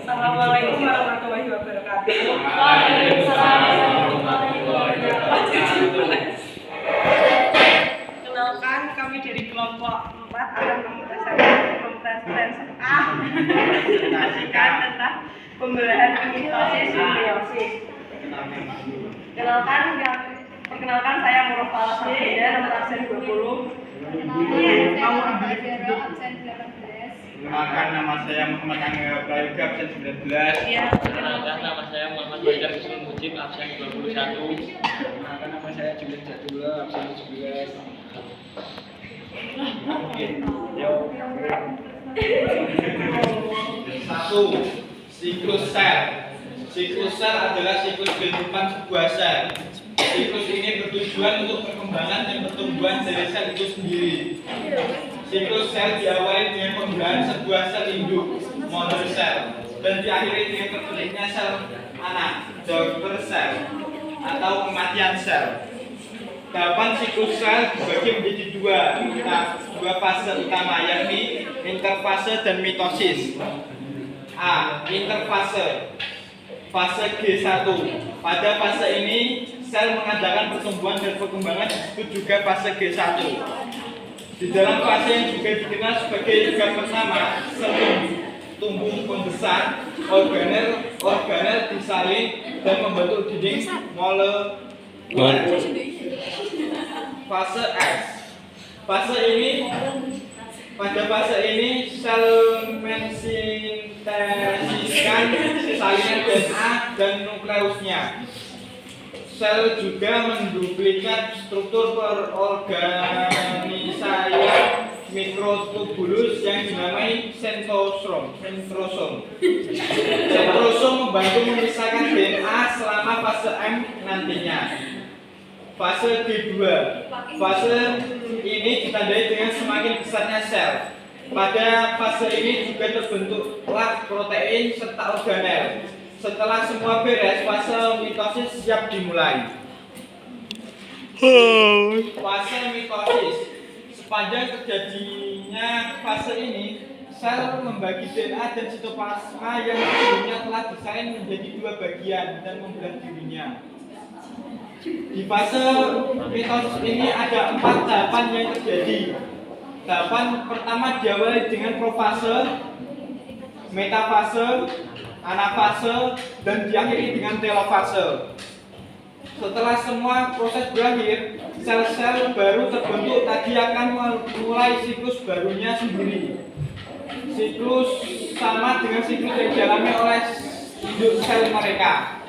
Assalamualaikum warahmatullahi wabarakatuh. Waalaikumsalam warahmatullahi wabarakatuh. Kenalkan, kami dari kelompok 4 akan mempresentasikan tentang pembelahan mitosis simbiosis. Perkenalkan saya Muruf Falasabida, nomor absen 20. Perkenalkan nama saya Muhammad Angga Prayoga, absen 19. Perkenalkan nama saya Muhammad Fajar Kusnul Mujib, absen 21. Perkenalkan nama saya Julian Jadula, absen 17. Satu, siklus sel. Siklus sel adalah siklus kehidupan sebuah sel. Siklus ini bertujuan untuk perkembangan dan pertumbuhan dari sel itu sendiri. Siklus sel diawali dengan pembelahan sebuah sel induk, mother cell, dan diakhiri dengan terbentuknya sel anak, daughter cell, atau kematian sel. Tahapan siklus sel dibagi menjadi dua fase utama, yakni interfase dan mitosis. A. Interfase. Fase G1. Pada fase ini, sel mengadakan pertumbuhan dan perkembangan, disebut juga fase G1. Di dalam fase yang juga dikenal sebagai gap pertama, sel tumbuh membesar, organel disalin dan membentuk dinding molekuler. Fase S. Pada fase ini sel mensintesiskan salinan DNA dan nukleusnya. Sel juga menduplikat struktur perorganisasian mikrotubulus yang dinamai sentrosom. Sentrosom membantu memisahkan DNA selama fase M nantinya. Fase G2. Fase ini ditandai dengan semakin besarnya sel. Pada fase ini juga terbentuklah protein serta organel. Setelah semua beres, fase mitosis siap dimulai. Fase mitosis. Sepanjang terjadinya fase ini, sel membagi DNA dan sitoplasma yang sebelumnya telah disalin menjadi dua bagian dan membelah dirinya. Di fase mitosis ini ada 4 tahapan yang terjadi. Tahapan pertama diawali dengan profase, metafase, anafase, dan diakhiri dengan telofase. Setelah semua proses berakhir, sel-sel baru terbentuk tadi akan memulai siklus barunya sendiri. Siklus sama dengan siklus yang dialami oleh induk sel mereka.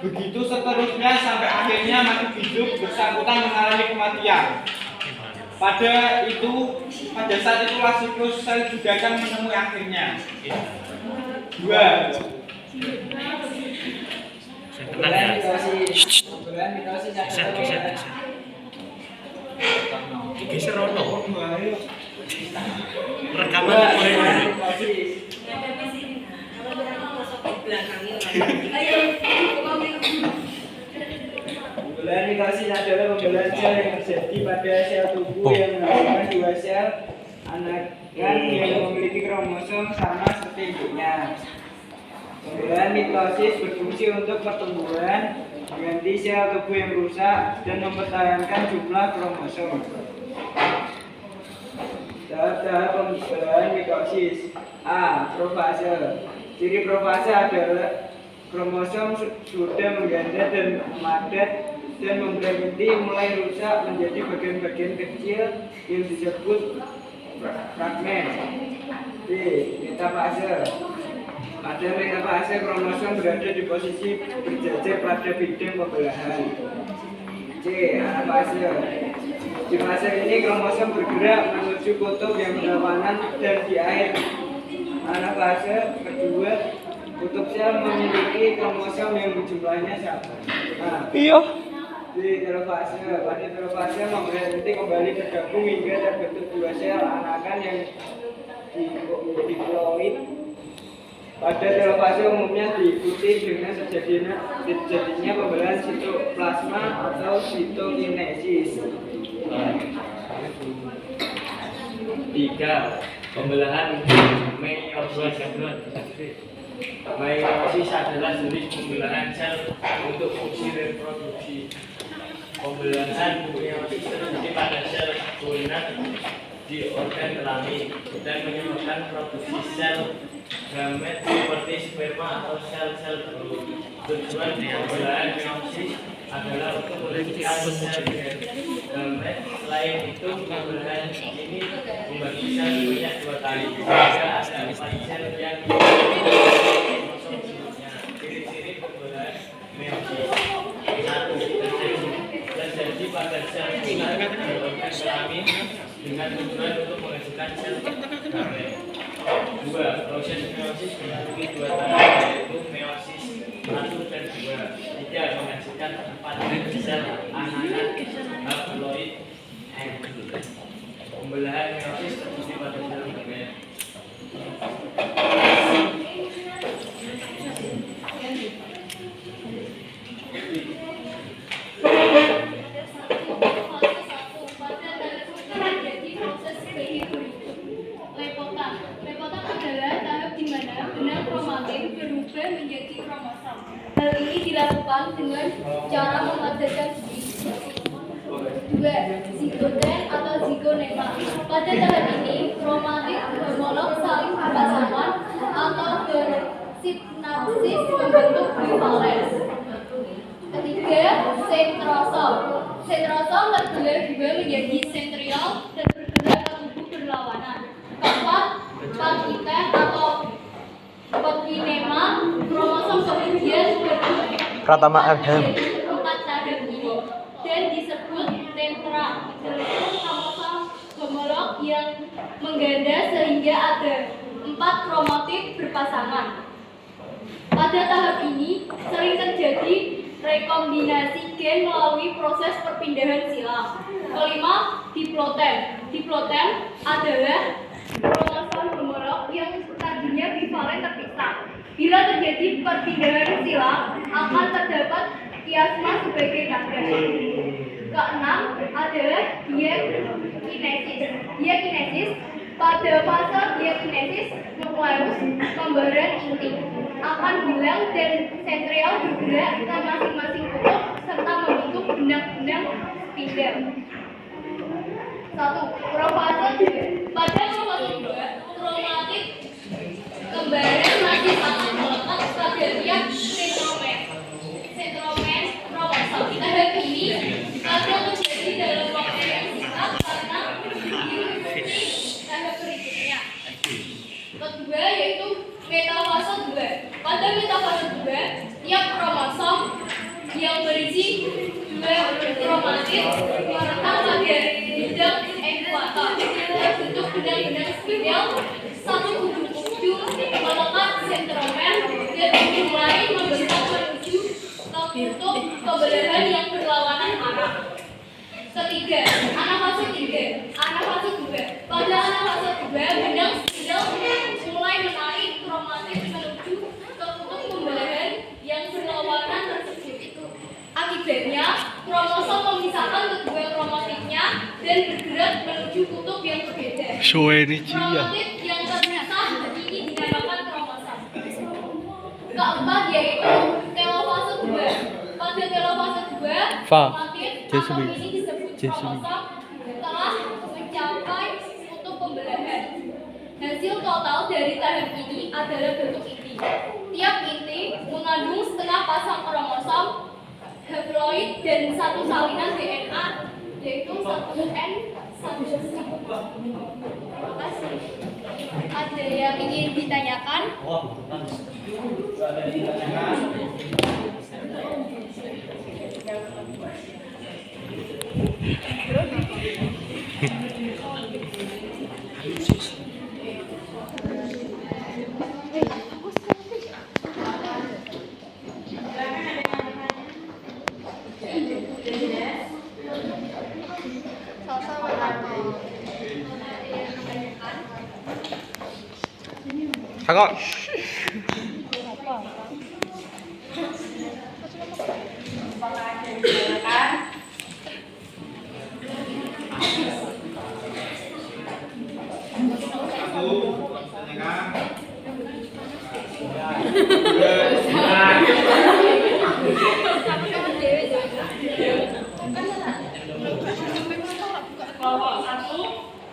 Begitu seterusnya sampai akhirnya makhluk hidup bersangkutan mengalami kematian. Pada saat itulah siklus sel juga akan menemui akhirnya. 2. Pembelahan mitosis adalah Geser ono. Rekaman pembelahan mitosis adalah pembelahan sel yang terjadi pada sel tubuh yang menghasilkan 2 sel anakan yang memiliki kromosom sama seperti induknya. Pembelahan mitosis berfungsi untuk pertumbuhan, mengganti sel tubuh yang rusak, dan mempertahankan jumlah kromosom. Tahap-tahap pembelahan mitosis. A. Profase. Ciri profase adalah kromosom sudah mengganda dan memadat dan berhenti mulai rusak menjadi bagian-bagian kecil yang disebut fragmen. B. Metafase. Pada metafase, kromosom berada di posisi berjajar pada bidang pembelahan. C. Anafase. Di fase ini kromosom bergerak menuju kutub yang berlawanan dan di akhir anafase kedua, kutub sel memiliki kromosom yang jumlahnya sama. Di telofase, pada telofase memberhenti kembali bergabung hingga terbentuk 2 sel anakan yang diploid. Pada telofase umumnya diikuti dengan terjadinya pembelahan sitoplasma atau sitokinesis. 3. Pembelahan meiosis. Meiosis adalah jenis pembelahan sel untuk fungsi reproduksi. Pembelahan meiosis terjadi pada sel gonad di organ kelamin dan menyebabkan produksi sel gamet seperti sperma atau sel-sel telur. Tujuan pembelahan meiosis adalah untuk menghentikan sel gamet. Selain itu, pembelahan ini membagi sel sebanyak 2 kali. Jika ada 4 sel yang ciri-ciri pembelahan meiosis. 1. Terjadi pada sel gonad di organ kelamin dengan tujuan untuk menghasilkan sel gamet. 2. Proses meiosis memiliki 2 tahap, yaitu meiosis 1 dan 2. 3. Menghasilkan 4 sel anakan haploid. Pembelahan meiosis terjadi pada sel gamet. Menjadi kromosom. Hal ini dilakukan dengan cara memadatkan gigi. 2. Zigoten atau zigonema. Pada tahap ini, kromatik homolog saling berpasangan atau bersinapsis membentuk bivalen. 3. Sentrosom. Sentrosom terbelah juga menjadi sentriol dan bergerak ke tubuh berlawanan. 4. Pakiten atau Pokinema, kromosom kemudian berbentuk Pratama Arham 4 tahap ini dan disebut tetra. Kromosom homolog yang mengganda sehingga ada 4 kromatid berpasangan. Pada tahap ini sering terjadi rekombinasi gen melalui proses perpindahan silang. 5. Diplotem. Diplotem adalah kromosom homolog yang tadinya bivalen terpisah. Bila terjadi perpindahan silang, akan terdapat kiasma sebagai tanda. 6 adalah diakinesis. Diakinesis pada fase diakinesis nukleus pembaharan inti akan hilang dan sentriol bergerak ke masing-masing kutub serta membentuk benang-benang spindel. 1. Profase 2. Pada profase 2, kromatid kembaran masih sangat melekat pada tiap sentromer kromosom. Tahap ini akan terjadi dalam waktu yang singkat karena diikuti tahap berikutnya. Kedua yaitu metafase 2. Pada metafase 2, tiap kromosom yang berisi 2 kromatid merekam pada bidang ekuator berbentuk benang-benang spindel. Satu kubu melekat sentromer dan mulai membentuk menuju ke kutub pembelahan yang berlawanan arah. Ketiga, anafase 3. Anafase 2. Pada anafase 2, benang spindel mulai menarik kromatid menuju ke kutub pembelahan yang berlawanan tersebut. Akibatnya, kromosom memisahkan kedua kromatidnya dan bergerak menuju kutub yang berbeda. Kromatid yang terpisah ini dinamakan kromosom. Keempat yaitu telofase 2. Pada telofase 2, kromatid atau ini disebut kromosom telah mencapai kutub pembelahan. Hasil total dari tahap ini adalah bentuk inti. Tiap inti mengandung setengah pasang kromosom haploid dan 1 salinan DNA, yaitu 1N 1C. Terima kasih. Ada yang ingin ditanyakan? Takut. Satu, tanyakan. Kelompok 1.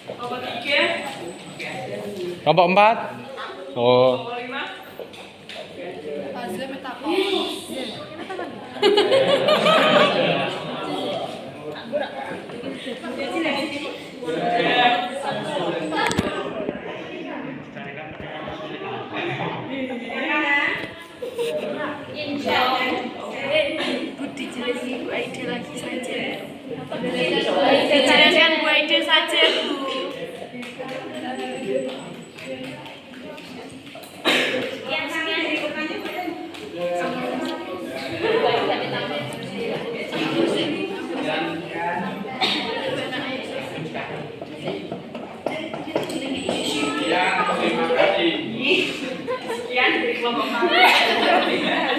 Kelompok 3. Kelompok 4. Oh. Kelompok 5. Dijelaskan Bu Aida lagi saja. Dijelaskan Bu Aida saja, Bu. Yang sekian Ya, terima kasih. Sekian dari kelompok 1.